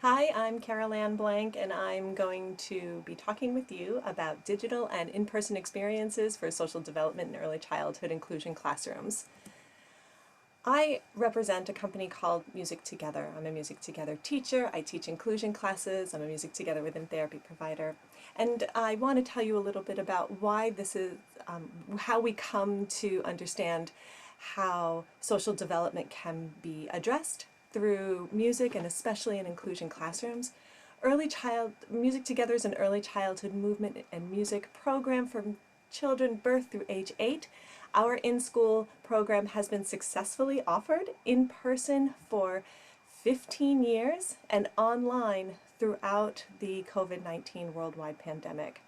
Hi, I'm Carol Ann Blank, and I'm going to be talking with you about digital and in-person experiences for social development in early childhood inclusion classrooms. I represent a company called Music Together. I'm a Music Together teacher. I teach inclusion classes. I'm a Music Together Within Therapy provider. And I want to tell you a little bit about why this is, how we come to understand how social development can be addressed through music and especially in inclusion classrooms. Music Together is an early childhood movement and music program for children birth through age 8. Our in-school program has been successfully offered in person for 15 years and online throughout the COVID-19 worldwide pandemic.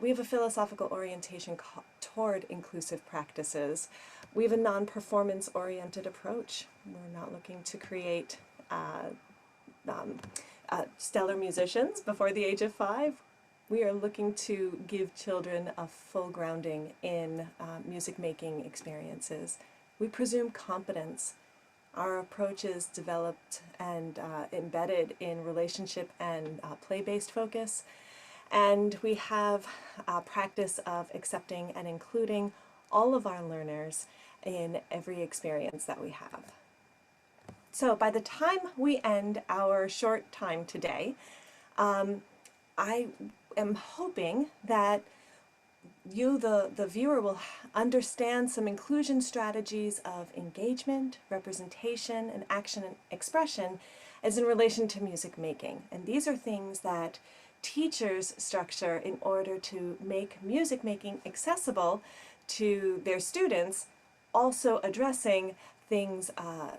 We have a philosophical orientation toward inclusive practices. We have a non-performance oriented approach. We're not looking to create stellar musicians before the age of 5. We are looking to give children a full grounding in music making experiences. We presume competence. Our approach is developed and embedded in relationship and play-based focus. And we have a practice of accepting and including all of our learners in every experience that we have. So by the time we end our short time today, I am hoping that you, the viewer, will understand some inclusion strategies of engagement, representation, and action and expression as in relation to music making. And these are things that teachers structure in order to make music making accessible to their students, also addressing things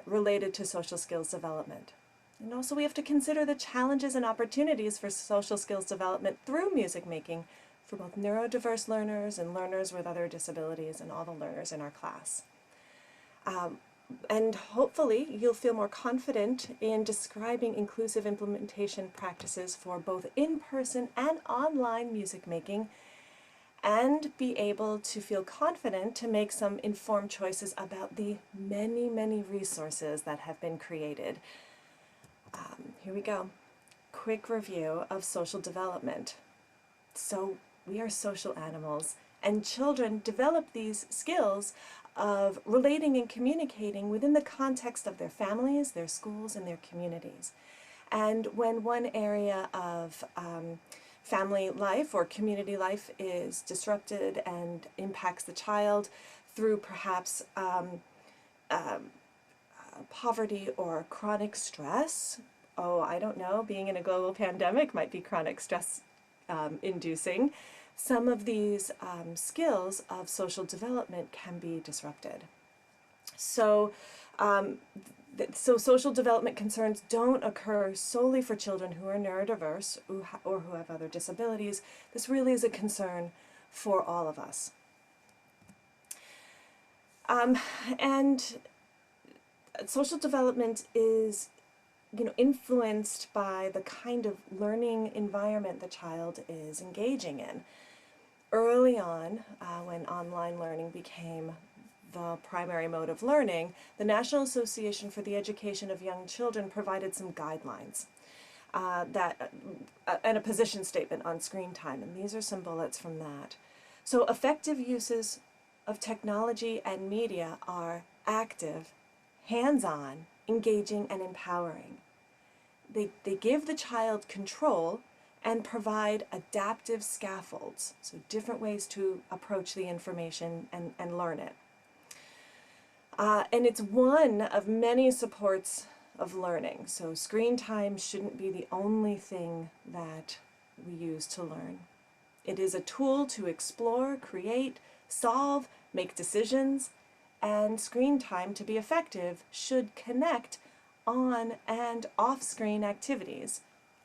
related to social skills development. And also we have to consider the challenges and opportunities for social skills development through music making for both neurodiverse learners and learners with other disabilities and all the learners in our class. And hopefully you'll feel more confident in describing inclusive implementation practices for both in-person and online music making, and be able to feel confident to make some informed choices about the many, many resources that have been created. Here we go. Quick review of social development. So we are social animals, and children develop these skills of relating and communicating within the context of their families, their schools, and their communities. And when one area of family life or community life is disrupted and impacts the child through perhaps poverty or chronic stress, I don't know, being in a global pandemic might be chronic stress inducing, some of these skills of social development can be disrupted. So, so social development concerns don't occur solely for children who are neurodiverse or who have other disabilities. This really is a concern for all of us. And social development is influenced by the kind of learning environment the child is engaging in. Early on, when online learning became the primary mode of learning, the National Association for the Education of Young Children provided some guidelines and a position statement on screen time, and these are some bullets from that. So effective uses of technology and media are active, hands-on, engaging, and empowering. They give the child control and provide adaptive scaffolds, so different ways to approach the information and learn it. And it's one of many supports of learning, so screen time shouldn't be the only thing that we use to learn. It is a tool to explore, create, solve, make decisions, and screen time, to be effective, should connect on and off-screen activities,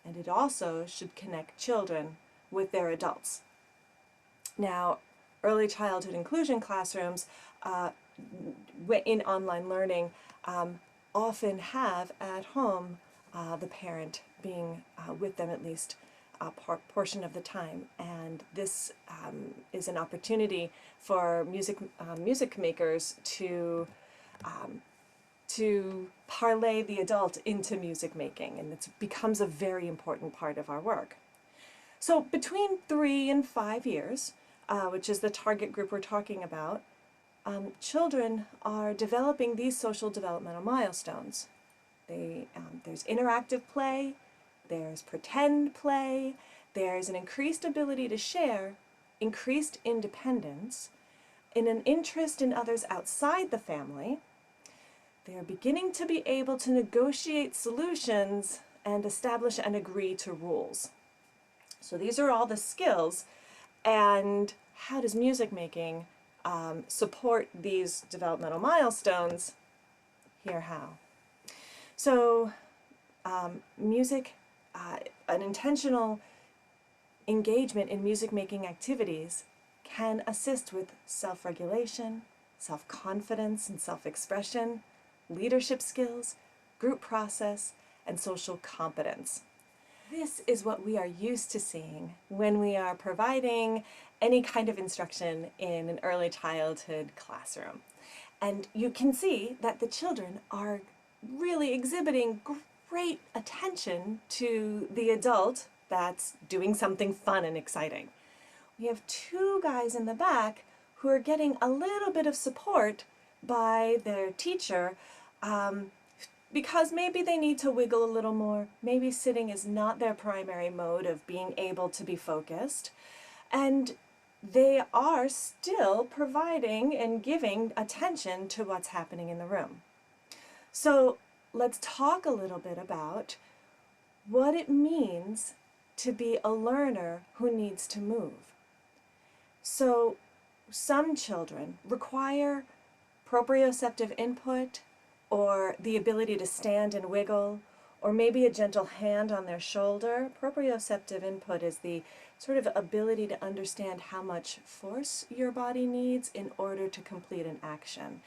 and it also should connect children with their adults. Now, early childhood inclusion classrooms in online learning often have at home the parent being with them at least a portion of the time, and this is an opportunity for music makers to to parlay the adult into music making, and it becomes a very important part of our work. So between 3 and 5 years, which is the target group we're talking about, children are developing these social developmental milestones. There's interactive play, there's pretend play, there's an increased ability to share, increased independence, in an interest in others outside the family. They're beginning to be able to negotiate solutions and establish and agree to rules. So these are all the skills, and how does music making support these developmental milestones? Here how. So music, an intentional engagement in music making activities can assist with self-regulation, self-confidence and self-expression, leadership skills, group process, and social competence. This is what we are used to seeing when we are providing any kind of instruction in an early childhood classroom. And you can see that the children are really exhibiting great attention to the adult that's doing something fun and exciting. We have 2 guys in the back who are getting a little bit of support by their teacher because maybe they need to wiggle a little more. Maybe sitting is not their primary mode of being able to be focused. And they are still providing and giving attention to what's happening in the room. So let's talk a little bit about what it means to be a learner who needs to move. So some children require proprioceptive input, or the ability to stand and wiggle, or maybe a gentle hand on their shoulder. Proprioceptive input is the sort of ability to understand how much force your body needs in order to complete an action.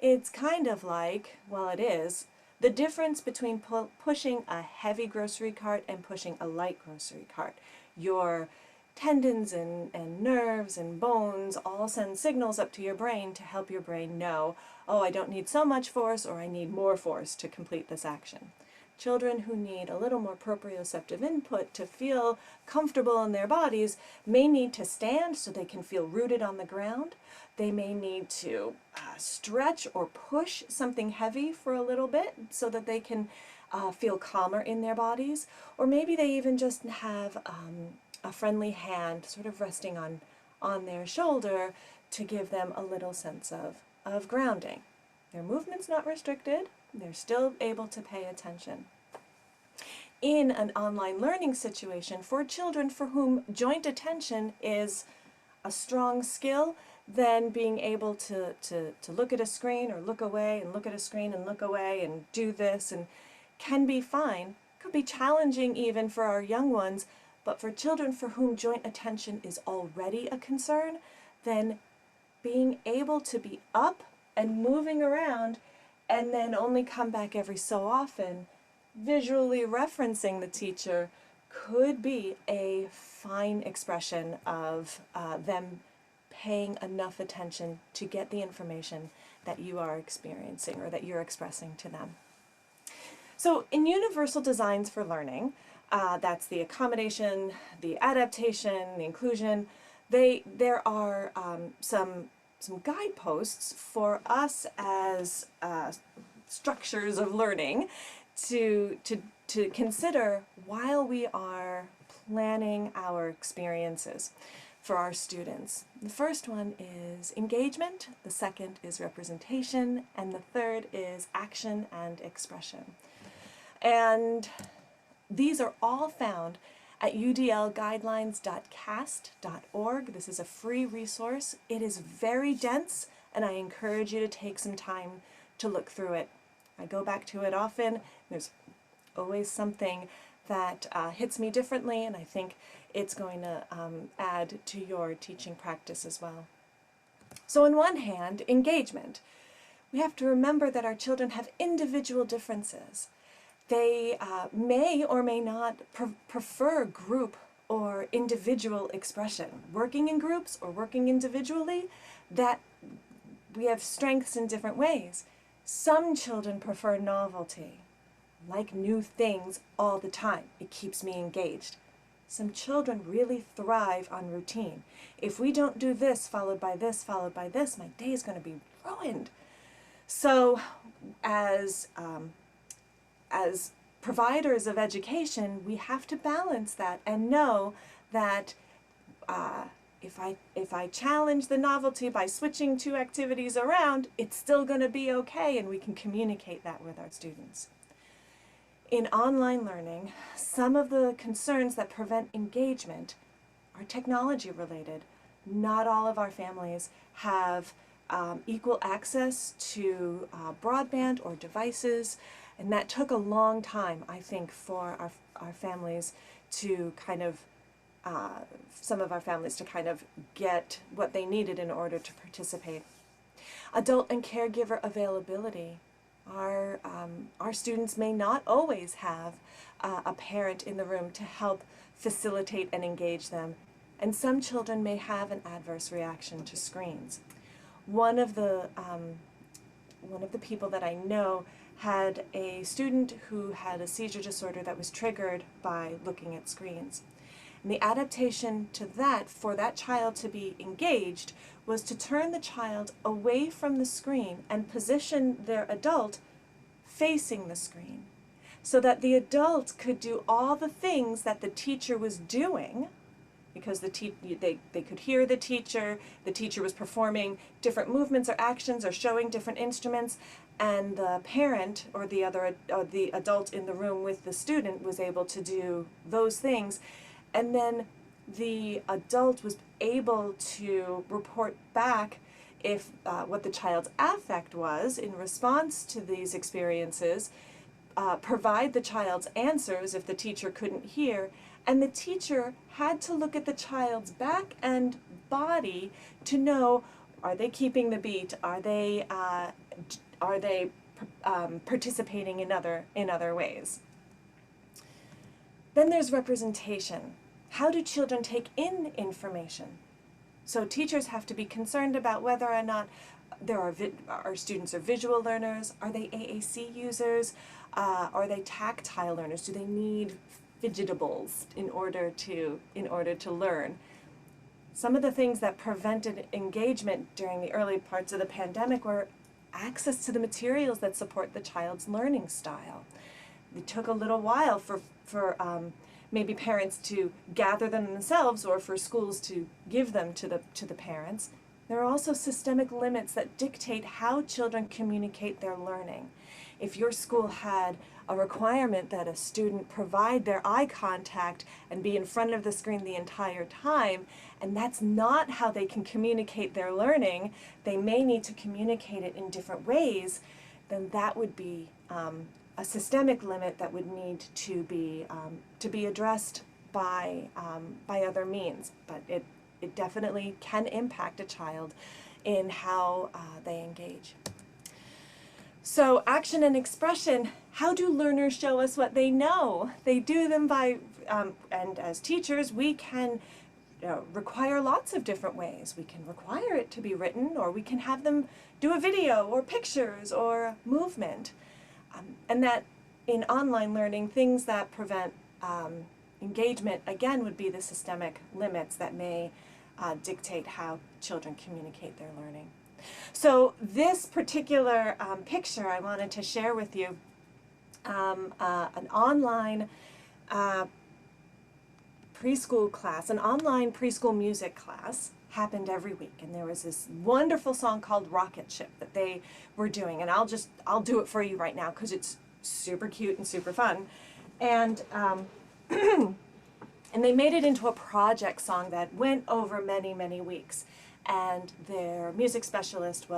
It's kind of like, well, it is, the difference between pushing a heavy grocery cart and pushing a light grocery cart. Your tendons and nerves and bones all send signals up to your brain to help your brain know, oh, I don't need so much force, or I need more force to complete this action. Children who need a little more proprioceptive input to feel comfortable in their bodies may need to stand so they can feel rooted on the ground. They may need to stretch or push something heavy for a little bit so that they can feel calmer in their bodies. Or maybe they even just have a friendly hand sort of resting on their shoulder to give them a little sense of grounding. Their movement's not restricted. They're still able to pay attention. In an online learning situation, for children for whom joint attention is a strong skill, then being able to look at a screen or look away and look at a screen and look away and do this and can be fine. Could be challenging even for our young ones, but for children for whom joint attention is already a concern, then being able to be up and moving around and then only come back every so often, visually referencing the teacher, could be a fine expression of them paying enough attention to get the information that you are experiencing or that you're expressing to them. So in universal designs for learning, that's the accommodation, the adaptation, the inclusion, there are some guideposts for us as structures of learning to consider while we are planning our experiences for our students. The first one is engagement, the second is representation, and the third is action and expression. And these are all found at udlguidelines.cast.org. This is a free resource. It is very dense, and I encourage you to take some time to look through it. I go back to it often. There's always something that hits me differently, and I think it's going to add to your teaching practice as well. So on one hand, engagement. We have to remember that our children have individual differences. They may or may not prefer group or individual expression. Working in groups or working individually, that we have strengths in different ways. Some children prefer novelty, like new things all the time. It keeps me engaged. Some children really thrive on routine. If we don't do this, followed by this, followed by this, my day is going to be ruined. So as providers of education, we have to balance that and know that if I challenge the novelty by switching two activities around, it's still going to be okay, and we can communicate that with our students. In online learning, some of the concerns that prevent engagement are technology related. Not all of our families have equal access to broadband or devices, and that took a long time, I think, for our families to kind of some of our families to kind of get what they needed in order to participate. Adult and caregiver availability. Our students may not always have a parent in the room to help facilitate and engage them, and some children may have an adverse reaction to screens. One of the people that I know had a student who had a seizure disorder that was triggered by looking at screens. And the adaptation to that, for that child to be engaged, was to turn the child away from the screen and position their adult facing the screen, so that the adult could do all the things that the teacher was doing, because they could hear the teacher was performing different movements or actions or showing different instruments, and the parent or the adult in the room with the student was able to do those things. And then the adult was able to report back if what the child's affect was in response to these experiences, provide the child's answers if the teacher couldn't hear, and the teacher had to look at the child's back and body to know, are they keeping the beat? Are they participating in other ways? Then there's representation. How do children take in information? So teachers have to be concerned about whether or not our students are visual learners. Are they AAC users? Are they tactile learners? Do they need fidgetables in order to learn? Some of the things that prevented engagement during the early parts of the pandemic were access to the materials that support the child's learning style. It took a little while for maybe parents to gather them themselves, or for schools to give them to the parents. There are also systemic limits that dictate how children communicate their learning. If your school had a requirement that a student provide their eye contact and be in front of the screen the entire time, and that's not how they can communicate their learning, they may need to communicate it in different ways, then that would be a systemic limit that would need to be addressed by other means. But it definitely can impact a child in how they engage. So action and expression, how do learners show us what they know? They do them by, and as teachers, we can require lots of different ways. We can require it to be written, or we can have them do a video or pictures or movement. And that in online learning, things that prevent engagement, again, would be the systemic limits that may dictate how children communicate their learning. So this particular picture I wanted to share with you, an online preschool class, an online preschool music class happened every week, and there was this wonderful song called Rocket Ship that they were doing, and I'll do it for you right now because it's super cute and super fun. And and they made it into a project song that went over many, many weeks, and their music specialist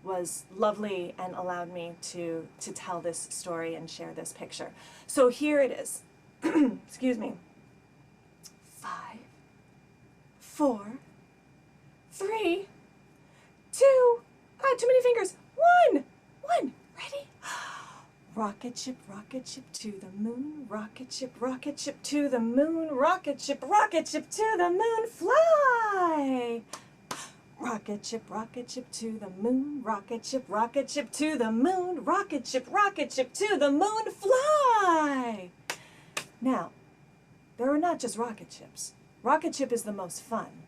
was lovely and allowed me to tell this story and share this picture. So here it is. Excuse me. 5, 4, 3, 2, too many fingers. 1. Ready? Rocket ship to the moon. Rocket ship to the moon. Rocket ship to the moon. Fly. Rocket ship to the moon, rocket ship to the moon, rocket ship to the moon, fly! Now, there are not just rocket ships. Rocket ship is the most fun.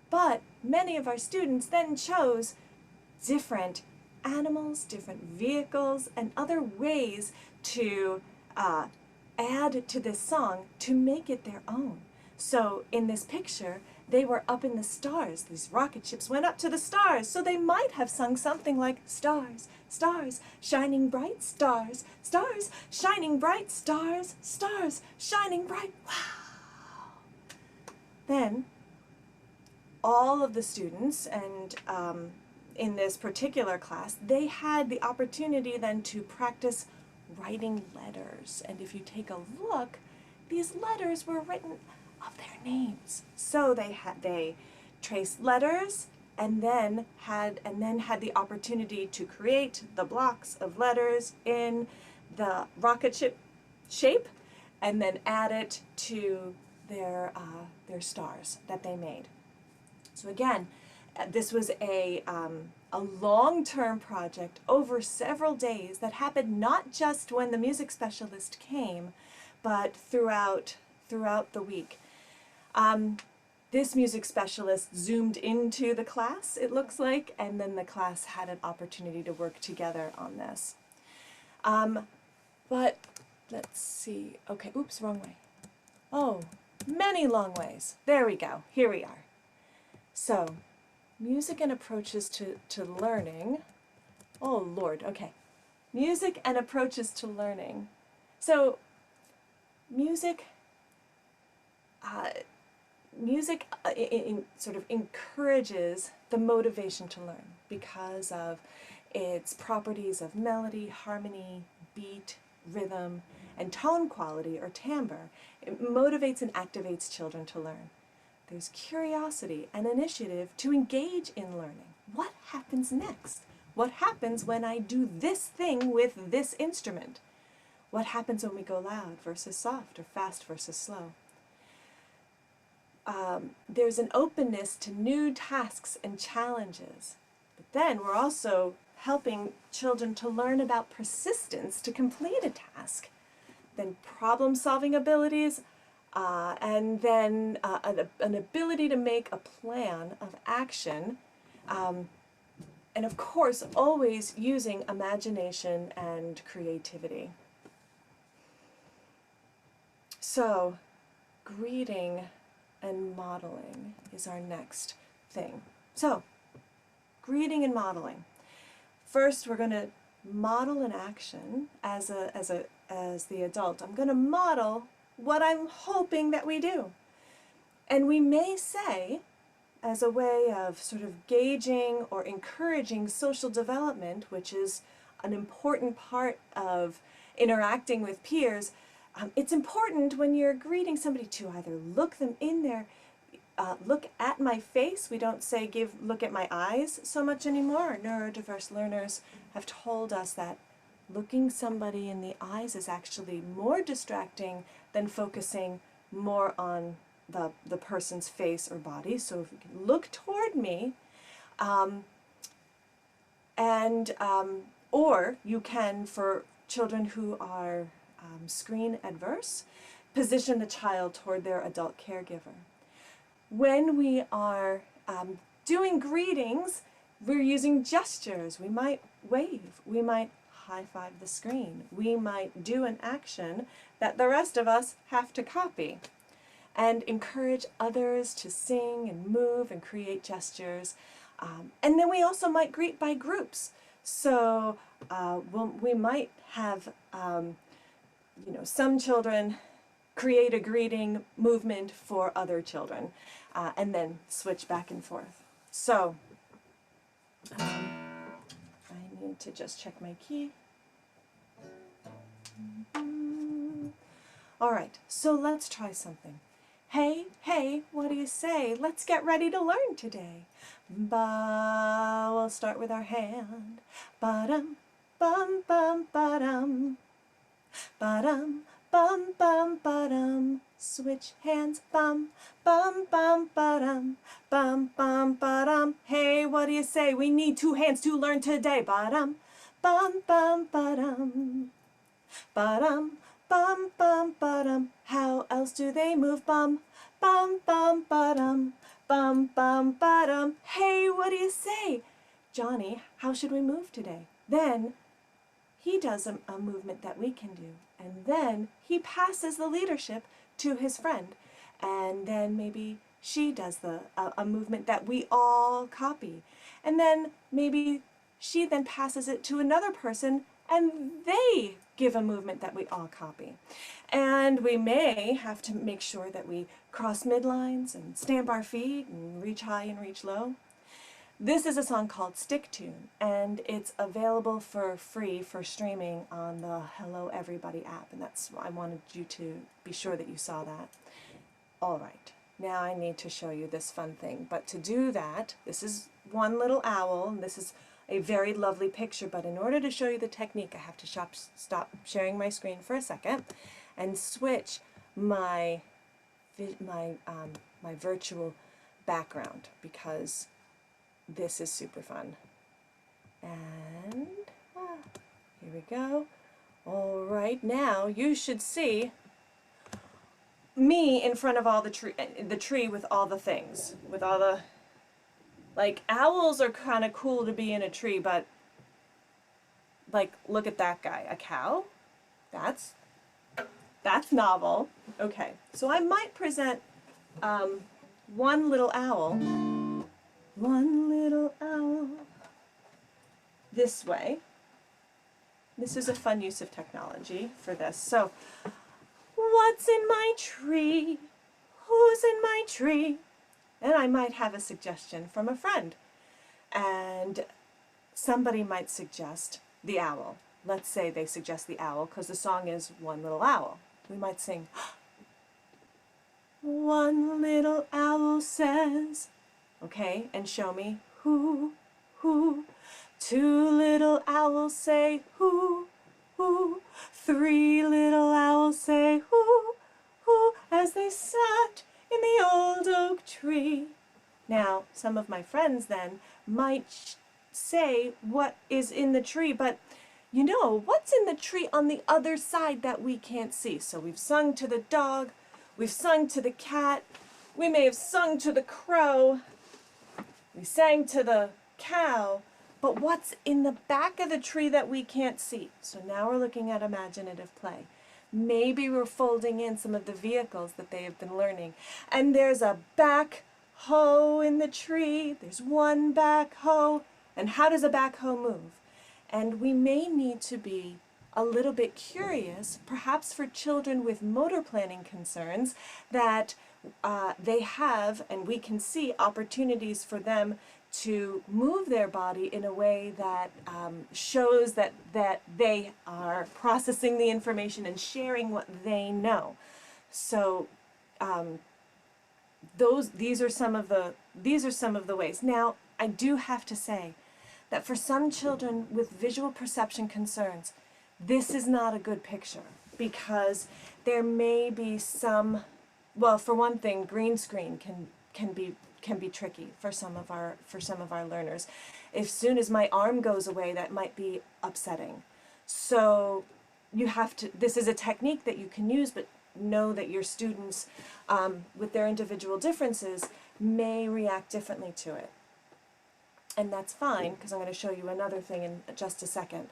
But many of our students then chose different animals, different vehicles, and other ways to add to this song to make it their own. So in this picture, they were up in the stars. These rocket ships went up to the stars, so they might have sung something like stars, stars, shining bright stars, stars, shining bright stars, stars, shining bright. Wow! Then all of the students, and in this particular class, they had the opportunity then to practice writing letters. And if you take a look, these letters were written of their names. So they traced letters and then had the opportunity to create the blocks of letters in the rocket ship shape and then add it to their stars that they made. So again, this was a long-term project over several days that happened not just when the music specialist came, but throughout the week. This music specialist zoomed into the class, it looks like, and then the class had an opportunity to work together on this. But let's see. Okay, oops, wrong way. Oh, many long ways. There we go. Here we are. So, music and approaches to learning. Oh, Lord, okay. Music and approaches to learning. So, music sort of encourages the motivation to learn because of its properties of melody, harmony, beat, rhythm, and tone quality or timbre. It motivates and activates children to learn. There's curiosity and initiative to engage in learning. What happens next? What happens when I do this thing with this instrument? What happens when we go loud versus soft or fast versus slow? There's an openness to new tasks and challenges. But then we're also helping children to learn about persistence to complete a task, then problem-solving abilities, and then an ability to make a plan of action, and of course always using imagination and creativity. So, greeting and modeling is our next thing. So, greeting and modeling. First, we're going to model an action as the adult. I'm going to model what I'm hoping that we do. And we may say, as a way of sort of gauging or encouraging social development, which is an important part of interacting with peers, it's important when you're greeting somebody to either look them in their, look at my face. We don't say look at my eyes so much anymore. Neurodiverse learners have told us that looking somebody in the eyes is actually more distracting than focusing more on the person's face or body. So if you can look toward me, or you can, for children who are screen adverse, position the child toward their adult caregiver. When we are doing greetings, we're using gestures. We might wave, we might high-five the screen, we might do an action that the rest of us have to copy, and encourage others to sing and move and create gestures. And then we also might greet by groups. So we might have some children create a greeting movement for other children, and then switch back and forth. So, I need to just check my key. All right, so let's try something. Hey, hey, what do you say? Let's get ready to learn today. Ba, we'll start with our hand. Ba-dum, bum, bum, ba-dum. Ba-dum, bum bum ba-dum. Switch hands, bum bum bum ba-dum, bum bum ba-dum. Hey, what do you say? We need 2 hands to learn today. Ba-dum, bum bum ba-dum, ba-dum, bum bum ba-dum. How else do they move? Bum bum bum ba-dum, bum bum ba-dum. Hey, what do you say? Johnny, how should we move today? Then he does a movement that we can do, and then he passes the leadership to his friend, and then maybe she does a movement that we all copy, and then maybe she then passes it to another person, and they give a movement that we all copy. And we may have to make sure that we cross midlines and stamp our feet and reach high and reach low. This is a song called Stick Tune, and it's available for free for streaming on the Hello Everybody app, and that's I wanted you to be sure that you saw that. All right, now I need to show you this fun thing, but to do that, this is one little owl, and this is a very lovely picture, but in order to show you the technique, I have to stop sharing my screen for a second and switch my virtual background, because this is super fun. And here we go. All right, now you should see me in front of all the tree with all the things, with all the, like, owls are kind of cool to be in a tree, but like, look at that guy, a cow. That's novel. Okay, so I might present one little owl. One little owl this way. This is a fun use of technology for this. So, what's in my tree? Who's in my tree? And I might have a suggestion from a friend. And somebody might suggest the owl. Let's say they suggest the owl because the song is One Little Owl. We might sing, one little owl says, okay, and show me who. 2 little owls say who. 3 little owls say who, as they sat in the old oak tree. Now, some of my friends then might say what is in the tree, but you know, what's in the tree on the other side that we can't see? So we've sung to the dog, we've sung to the cat, we may have sung to the crow, we sang to the cow, but what's in the back of the tree that we can't see? So now we're looking at imaginative play. Maybe we're folding in some of the vehicles that they have been learning. And there's a backhoe in the tree. There's one backhoe. And how does a backhoe move? And we may need to be a little bit curious, perhaps for children with motor planning concerns, that they have, and we can see opportunities for them to move their body in a way that shows that they are processing the information and sharing what they know. So these are some of the ways. Now, I do have to say that for some children with visual perception concerns, this is not a good picture, because there may be some, well, for one thing, green screen can be tricky for some of our learners. As soon as my arm goes away, that might be upsetting. So you have to, this is a technique that you can use, but know that your students with their individual differences may react differently to it. And that's fine, because I'm going to show you another thing in just a second.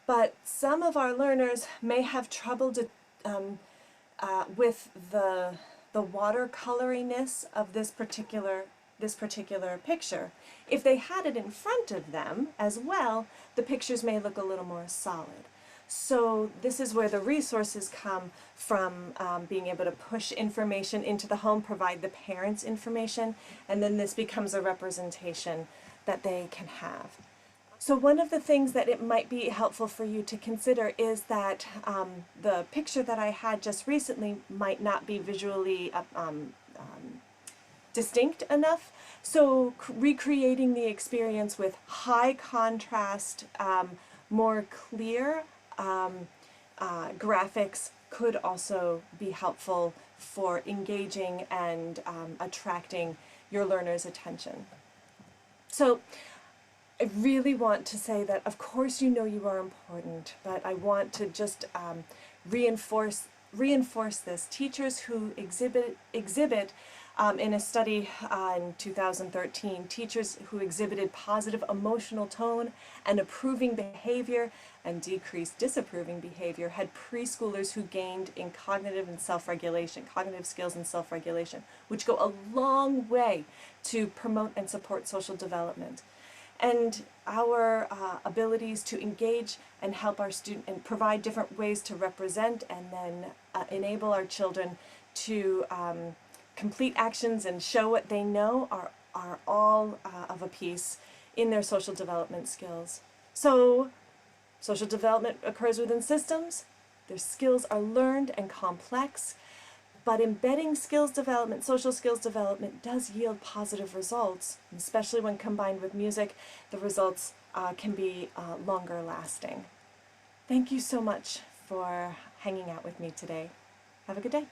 But some of our learners may have trouble with the watercoloriness of this particular picture. If they had it in front of them as well, the pictures may look a little more solid. So this is where the resources come from, being able to push information into the home, provide the parents information, and then this becomes a representation that they can have. So one of the things that it might be helpful for you to consider is that the picture that I had just recently might not be visually distinct enough. So recreating the experience with high contrast, more clear graphics could also be helpful for engaging and attracting your learner's attention. So I really want to say that, of course, you know you are important, but I want to just reinforce this. Teachers who exhibit in a study in 2013, teachers who exhibited positive emotional tone and approving behavior and decreased disapproving behavior had preschoolers who gained in cognitive and self-regulation, cognitive skills and self-regulation, which go a long way to promote and support social development. And our abilities to engage and help our student and provide different ways to represent and then enable our children to complete actions and show what they know are all of a piece in their social development skills. So social development occurs within systems. Their skills are learned and complex, but embedding skills development, social skills development, does yield positive results, especially when combined with music. The results can be longer lasting. Thank you so much for hanging out with me today. Have a good day.